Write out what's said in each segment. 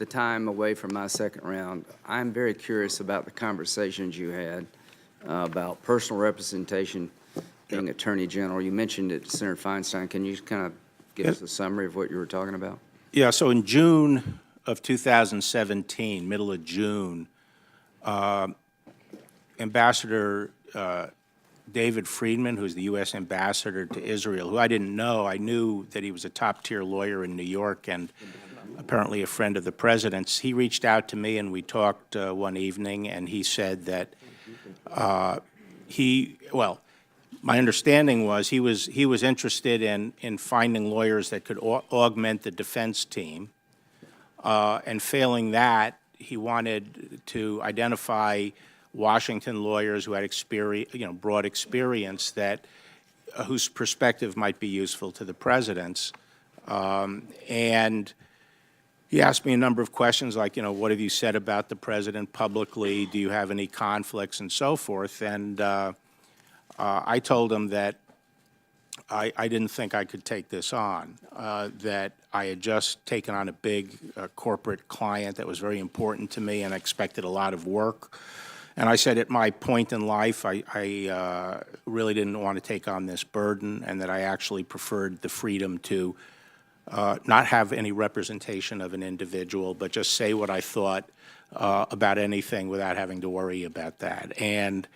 the time away from my second round, I'm very curious about the conversations you had about personal representation being Attorney General. You mentioned it, Senator Feinstein. Can you kind of give us a summary of what you were talking about? Yeah, so in June of 2017, middle of June, Ambassador David Friedman, who's the U.S. ambassador to Israel, who I didn't know. I knew that he was a top-tier lawyer in New York and apparently a friend of the president's. He reached out to me, and we talked one evening, and he said that my understanding was he was interested in finding lawyers that could augment the defense team, and failing that, he wanted to identify Washington lawyers who had experience, broad experience that whose perspective might be useful to the president's. And he asked me a number of questions like, what have you said about the president publicly? Do you have any conflicts and so forth? And I told him that I didn't think I could take this on, that I had just taken on a big corporate client that was very important to me and I expected a lot of work. And I said at my point in life, I really didn't want to take on this burden and that I actually preferred the freedom to not have any representation of an individual, but just say what I thought about anything without having to worry about that. And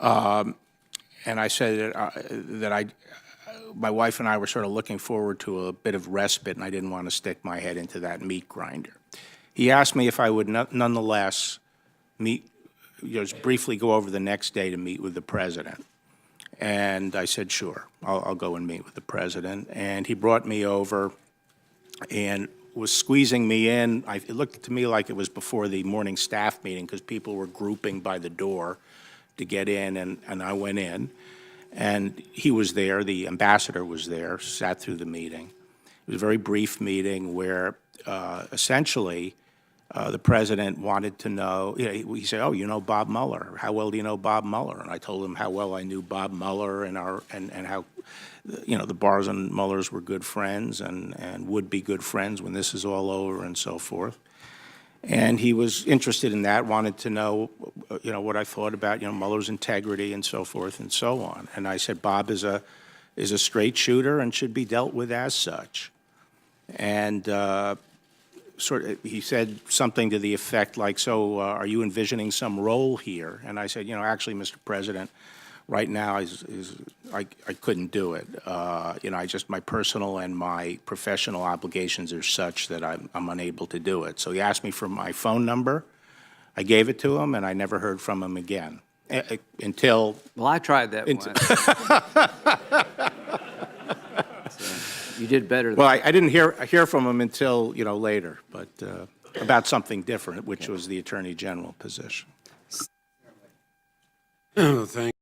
I said that my wife and I were sort of looking forward to a bit of respite, and I didn't want to stick my head into that meat grinder. He asked me if I would nonetheless just briefly go over the next day to meet with the president. And I said, sure, I'll go and meet with the president. And he brought me over and was squeezing me in. It looked to me like it was before the morning staff meeting because people were grouping by the door to get in, and I went in. And he was there, the ambassador was there, sat through the meeting. It was a very brief meeting where essentially the president wanted to know, he said, oh, you know Bob Mueller. How well do you know Bob Mueller? And I told him how well I knew Bob Mueller and how, the Barrs and Muellers were good friends and would be good friends when this is all over and so forth. And he was interested in that, wanted to know, what I thought about, Mueller's integrity and so forth and so on. And I said, Bob is a straight shooter and should be dealt with as such. And he said something to the effect like, so are you envisioning some role here? And I said, actually, Mr. President, right now I couldn't do it. My personal and my professional obligations are such that I'm unable to do it. So he asked me for my phone number. I gave it to him, and I never heard from him again until. Well, I tried that once. You did better. Well, I didn't hear from him until later, but about something different, which was the Attorney General position. Thank